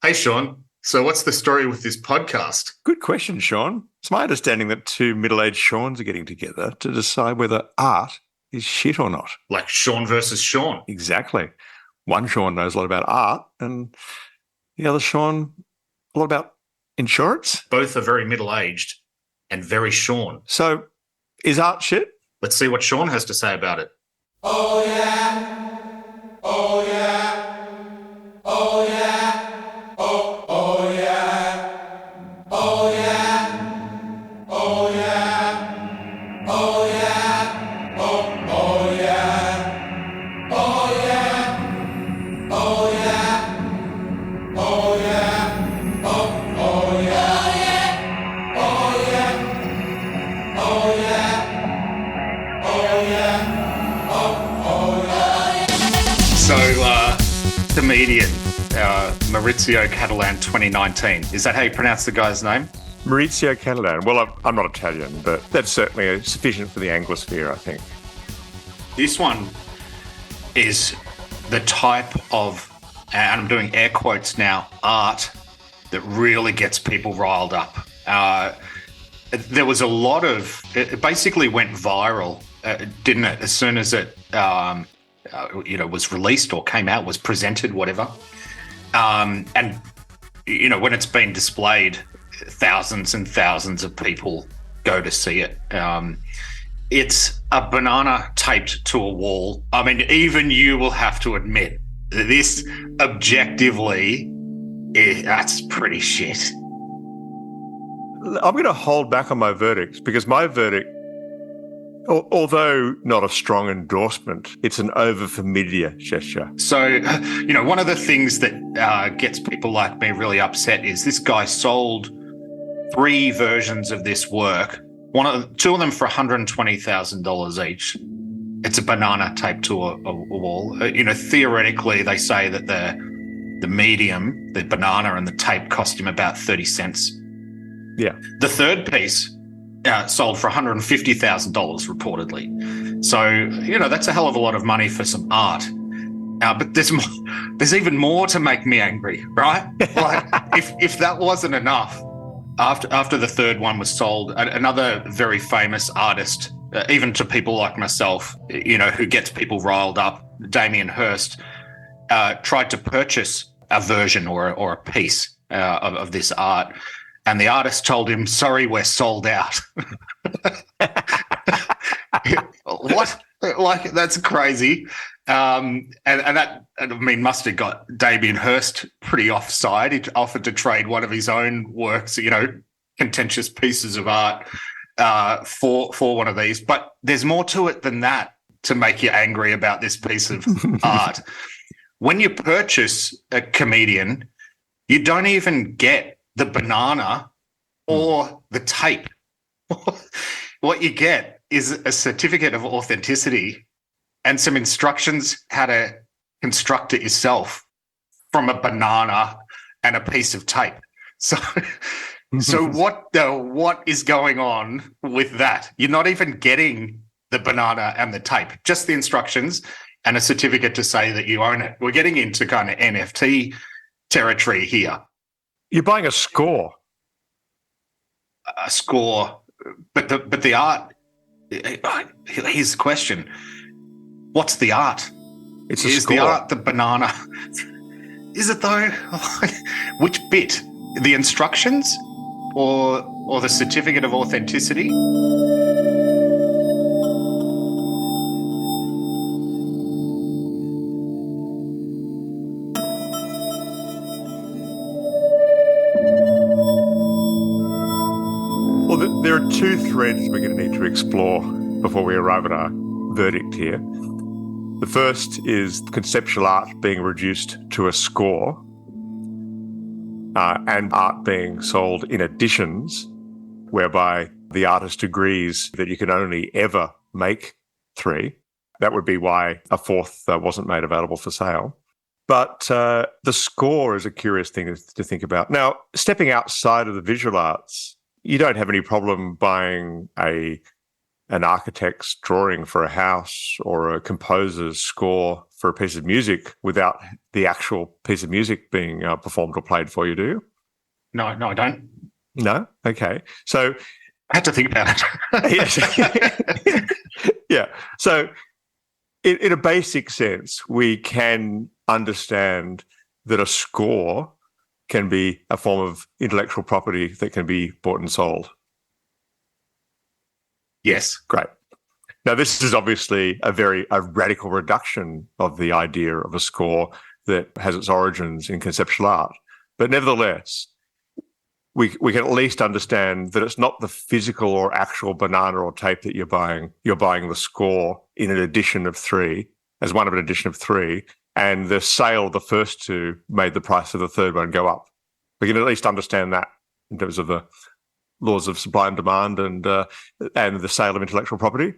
Hey, Sean. So, what's the story with this podcast? Good question, Sean. It's my understanding that two middle-aged Seans are getting together to decide whether art is shit or not. Like Sean versus Sean. Exactly. One Sean knows a lot about art and the other Sean a lot about insurance. Both are very middle aged and very Sean. So, is art shit? Let's see what Sean has to say about it. Oh yeah, oh yeah, oh yeah, oh yeah, oh yeah, oh yeah, oh yeah, oh yeah, oh yeah, oh yeah, oh yeah, oh yeah, oh yeah, oh yeah, oh yeah. So, comedian Maurizio Catalan 2019. Is that how you pronounce the guy's name? Maurizio Catalan. Well, I'm not Italian, but that's certainly sufficient for the Anglosphere, I think. This one is the type of, and I'm doing air quotes now, art that really gets people riled up. There was a lot of, it basically went viral, didn't it? As soon as it, was released or came out, was presented, whatever. And, when it's been displayed, thousands and thousands of people go to see it. It's a banana taped to a wall. I mean, even you will have to admit this objectively, that's pretty shit. I'm going to hold back on my verdict because my verdict, although not a strong endorsement, it's an over-familiar gesture. So, one of the things that gets people like me really upset is this guy sold 3 versions of this work, two of them for $120,000 each. It's a banana taped to a wall. Theoretically, they say that the medium, the banana and the tape cost him about 30 cents. Yeah. The third piece sold for $150,000 reportedly. So, that's a hell of a lot of money for some art. But there's even more to make me angry, right? Like, if that wasn't enough, after the third one was sold, another very famous artist, even to people like myself, who gets people riled up, Damien Hirst, tried to purchase a version or a piece of this art. And the artist told him, "Sorry, we're sold out." What? Like, that's crazy. And that, must have got Damien Hirst pretty offside. He offered to trade one of his own works, contentious pieces of art for one of these. But there's more to it than that to make you angry about this piece of art. When you purchase a comedian, you don't even get the banana or the tape. What you get is a certificate of authenticity and some instructions how to construct it yourself from a banana and a piece of tape. So what is going on with that? You're not even getting the banana and the tape, just the instructions and a certificate to say that you own it. We're getting into kind of NFT territory here. You're buying a score. A score, but the art. Here's the question: what's the art? It's a Is score. the art the banana? Is it though? Which bit? The instructions, or the certificate of authenticity? Well, there are 2 threads we're going to need to explore before we arrive at our verdict here. The first is conceptual art being reduced to a score and art being sold in editions whereby the artist agrees that you can only ever make 3. That would be why a 4th wasn't made available for sale. But the score is a curious thing to think about. Now, stepping outside of the visual arts, you don't have any problem buying a an architect's drawing for a house or a composer's score for a piece of music without the actual piece of music being performed or played for you, do you? No, I don't. No? Okay. So I had to think about it. yeah. So in a basic sense, we can understand that a score can be a form of intellectual property that can be bought and sold. Yes. Great. Now, this is obviously a radical reduction of the idea of a score that has its origins in conceptual art. But nevertheless, we can at least understand that it's not the physical or actual banana or tape that you're buying. You're buying the score in an edition of 3, as one of an edition of 3, and the sale of the first 2 made the price of the third one go up. We can at least understand that in terms of the laws of supply and demand and the sale of intellectual property.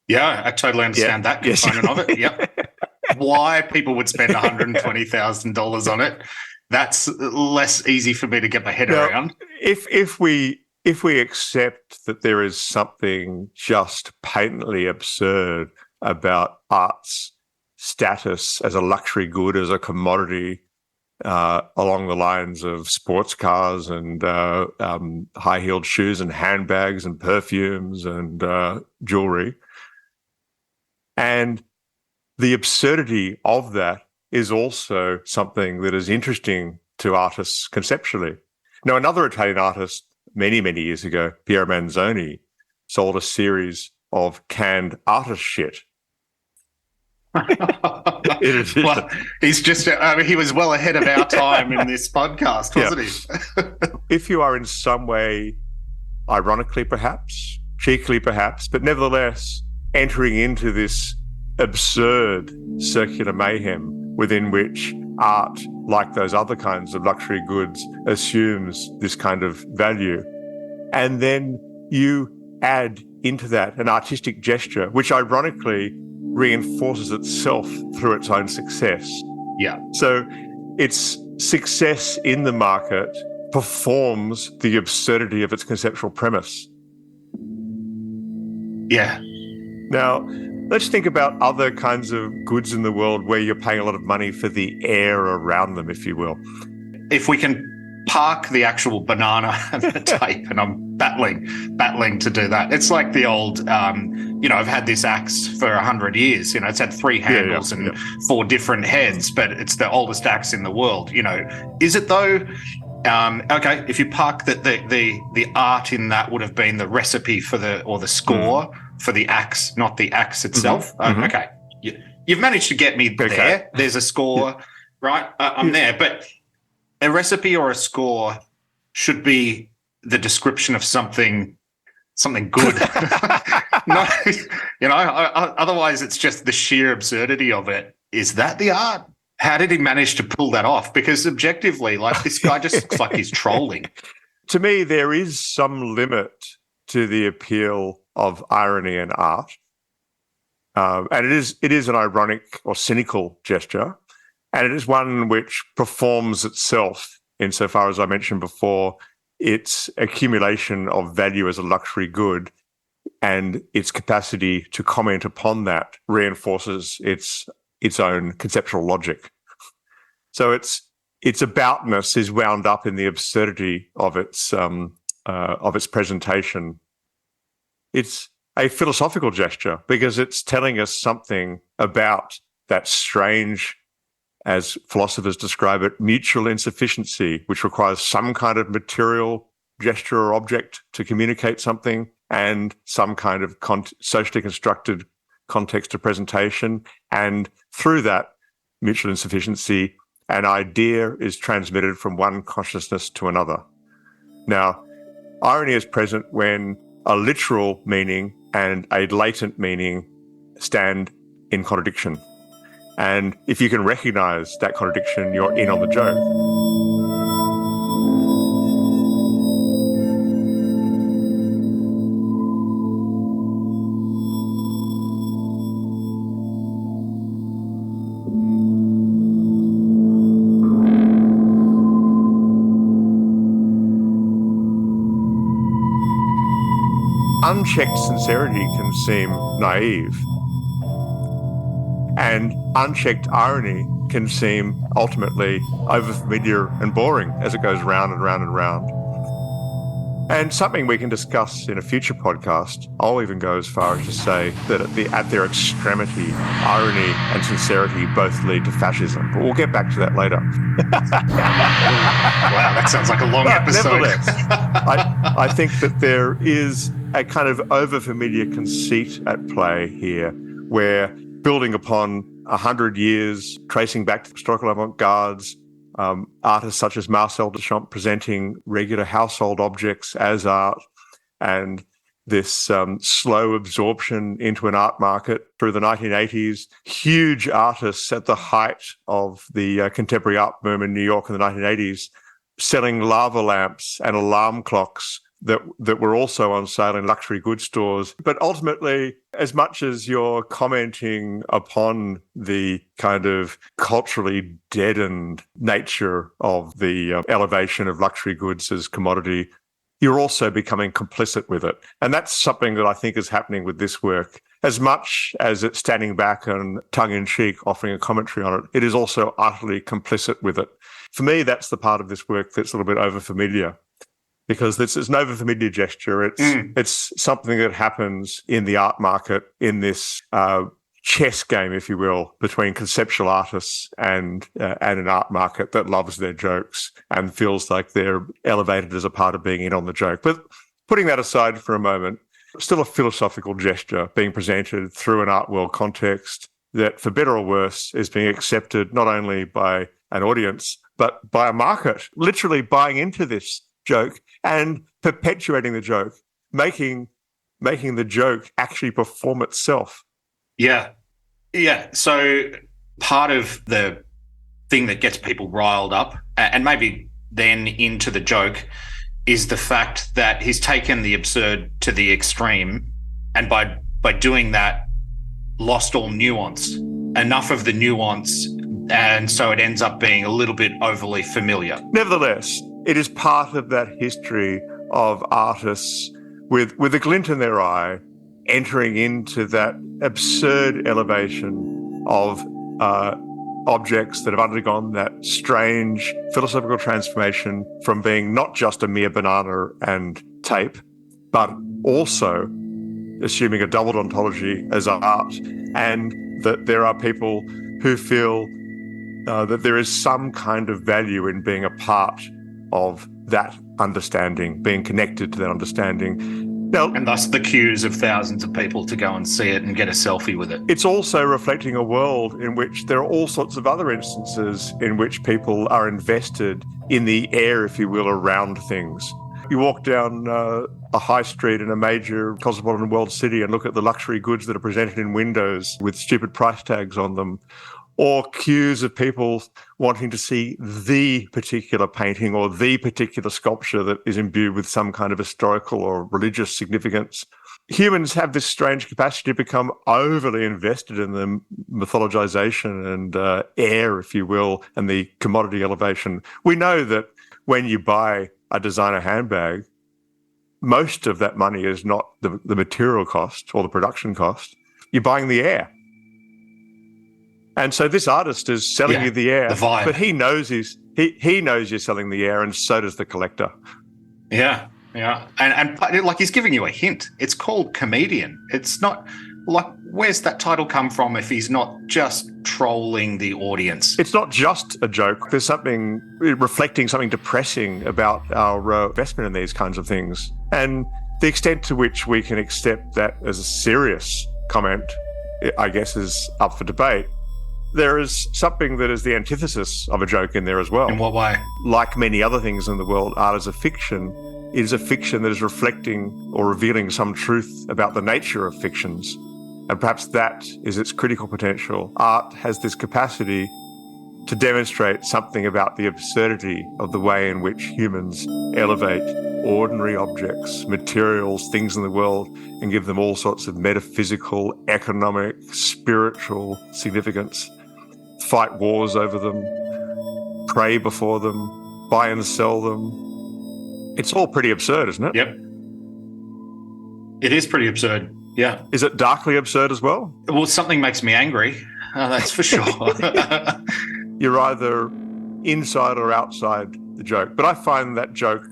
Yeah, I totally understand that component of it. Yep. Why people would spend $120,000 on it, that's less easy for me to get my head around. If we accept that there is something just patently absurd about art's status as a luxury good, as a commodity, along the lines of sports cars and high-heeled shoes and handbags and perfumes and jewelry. And the absurdity of that is also something that is interesting to artists conceptually. Now, another Italian artist many, many years ago, Piero Manzoni, sold a series of canned artist shit. Well, he's just, he was well ahead of our time in this podcast, wasn't he? If you are in some way, ironically perhaps, cheekily perhaps, but nevertheless entering into this absurd circular mayhem within which art, like those other kinds of luxury goods, assumes this kind of value, and then you add into that an artistic gesture, which ironically reinforces itself through its own success. Yeah. So its success in the market performs the absurdity of its conceptual premise. Yeah. Now, let's think about other kinds of goods in the world where you're paying a lot of money for the air around them, if you will. If we can park the actual banana and the tape, and I'm battling to do that. It's like the old, I've had this axe for 100 years. It's had 3 handles and 4 different heads, but it's the oldest axe in the world. Is it though? Okay, if you park the art in that would have been the recipe for the score for the axe, not the axe itself. Okay, you've managed to get me there. There's a score, right? I'm there, but a recipe or a score should be the description of something good. No, otherwise it's just the sheer absurdity of it. Is that the art? How did he manage to pull that off? Because objectively, like, this guy just looks like he's trolling. To me, there is some limit to the appeal of irony in art. And it is an ironic or cynical gesture. And it is one which performs itself insofar as I mentioned before, its accumulation of value as a luxury good and its capacity to comment upon that reinforces its own conceptual logic. So its aboutness is wound up in the absurdity of its presentation. It's a philosophical gesture because it's telling us something about that strange, as philosophers describe it, mutual insufficiency, which requires some kind of material gesture or object to communicate something and some kind of socially constructed context of presentation. And through that mutual insufficiency, an idea is transmitted from one consciousness to another. Now, irony is present when a literal meaning and a latent meaning stand in contradiction. And if you can recognize that contradiction, you're in on the joke. unchecked sincerity can seem naive, and unchecked irony can seem ultimately overfamiliar and boring as it goes round and round and round. And something we can discuss in a future podcast. I'll even go as far as to say that at their extremity, irony and sincerity both lead to fascism. But we'll get back to that later. Wow, that sounds like a long episode. Nevertheless, I think that there is a kind of overfamiliar conceit at play here, where building upon 100 years, tracing back to historical avant-gardes, artists such as Marcel Duchamp presenting regular household objects as art, and this slow absorption into an art market through the 1980s. Huge artists at the height of the contemporary art boom in New York in the 1980s, selling lava lamps and alarm clocks that were also on sale in luxury goods stores. But ultimately, as much as you're commenting upon the kind of culturally deadened nature of the elevation of luxury goods as commodity, you're also becoming complicit with it. And that's something that I think is happening with this work. As much as it's standing back and tongue-in-cheek offering a commentary on it, it is also utterly complicit with it. For me, that's the part of this work that's a little bit overfamiliar, because it's an overfamiliar gesture. It's something that happens in the art market, in this chess game, if you will, between conceptual artists and an art market that loves their jokes and feels like they're elevated as a part of being in on the joke. But putting that aside for a moment, still a philosophical gesture being presented through an art world context that, for better or worse, is being accepted not only by an audience, but by a market, literally buying into this joke and perpetuating the joke, making the joke actually perform itself. Yeah. So part of the thing that gets people riled up and maybe then into the joke is the fact that he's taken the absurd to the extreme, and by doing that, lost all nuance, enough of the nuance, and so it ends up being a little bit overly familiar. Nevertheless, it is part of that history of artists with a glint in their eye entering into that absurd elevation of objects that have undergone that strange philosophical transformation from being not just a mere banana and tape, but also assuming a doubled ontology as art, and that there are people who feel that there is some kind of value in being a part of that understanding, being connected to that understanding. Now, And thus the queues of thousands of people to go and see it and get a selfie with it. it's also reflecting a world in which there are all sorts of other instances in which people are invested in the air, if you will, around things. You walk down a high street in a major cosmopolitan world city and look at the luxury goods that are presented in windows with stupid price tags on them, or queues of people wanting to see the particular painting or the particular sculpture that is imbued with some kind of historical or religious significance. Humans have this strange capacity to become overly invested in the mythologization and air, if you will, and the commodity elevation. We know that when you buy a designer handbag, most of that money is not the material cost or the production cost. You're buying the air. And so this artist is selling you the air, the vibe. but he knows he knows you're selling the air, and so does the collector. Yeah. And like he's giving you a hint. It's called comedian. It's not like, where's that title come from if he's not just trolling the audience? It's not just a joke. There's something reflecting something depressing about our investment in these kinds of things. And the extent to which we can accept that as a serious comment, I guess, is up for debate. There is something that is the antithesis of a joke in there as well. In what way? Like many other things in the world, art is a fiction. It is a fiction that is reflecting or revealing some truth about the nature of fictions. And perhaps that is its critical potential. Art has this capacity to demonstrate something about the absurdity of the way in which humans elevate ordinary objects, materials, things in the world, and give them all sorts of metaphysical, economic, spiritual significance. Fight wars over them, pray before them, buy and sell them. It's all pretty absurd, isn't it? Yep. It is pretty absurd. Yeah. Is it darkly absurd as well? Well, something makes me angry. That's for sure. You're either inside or outside the joke. But I find that joke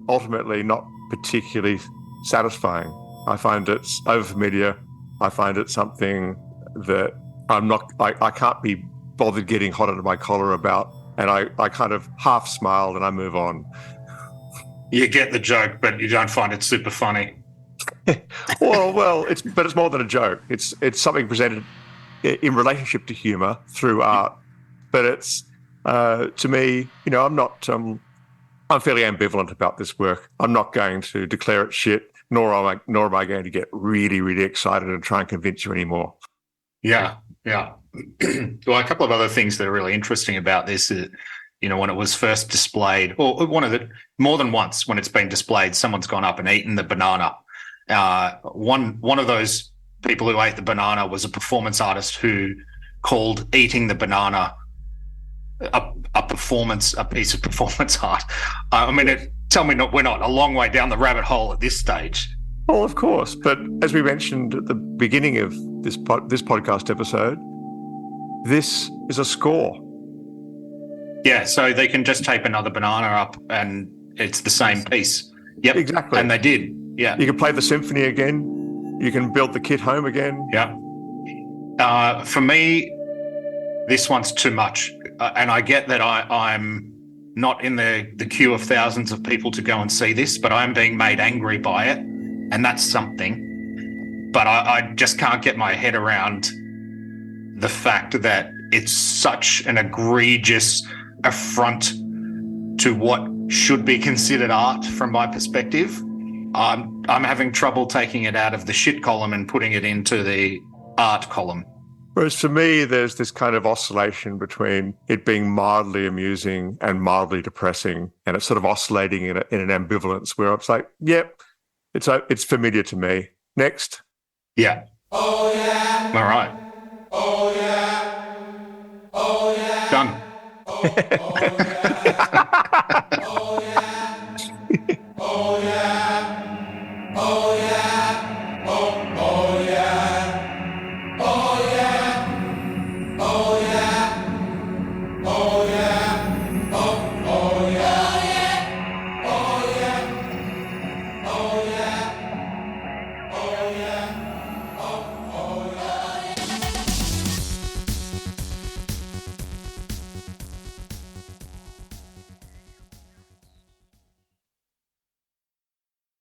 ultimately not particularly satisfying. I find it's overfamiliar. I find it something that I can't be bothered getting hot under my collar about. And I kind of half smile and I move on. You get the joke, but you don't find it super funny. well, it's more than a joke. It's something presented in relationship to humor through art. But it's to me, I'm not. I'm fairly ambivalent about this work. I'm not going to declare it shit, nor am I going to get really, really excited and try and convince you anymore. Yeah. Well, a couple of other things that are really interesting about this is, when it was first displayed, or more than once when it's been displayed, someone's gone up and eaten the banana. One of those people who ate the banana was a performance artist who called eating the banana a piece of performance art. Tell me we're not a long way down the rabbit hole at this stage. Well, of course, but as we mentioned at the beginning of this podcast episode, this is a score. Yeah, so they can just tape another banana up and it's the same piece. Yep, exactly. And they did. Yeah, you can play the symphony again. You can build the kit home again. Yeah. For me, this one's too much, and I get that I'm not in the queue of thousands of people to go and see this, but I'm being made angry by it, and that's something. But I just can't get my head around the fact that it's such an egregious affront to what should be considered art from my perspective. I'm having trouble taking it out of the shit column and putting it into the art column. Whereas for me, there's this kind of oscillation between it being mildly amusing and mildly depressing, and it's sort of oscillating in an ambivalence where it's like, yep, it's familiar to me. Next. Yeah. Oh yeah. All right. Oh yeah. Oh yeah. Done. Oh yeah. Oh yeah. Oh yeah. Oh yeah. Oh yeah. Oh yeah. Oh yeah. Oh yeah. Oh yeah. Oh yeah. Oh yeah. Oh yeah. Oh yeah.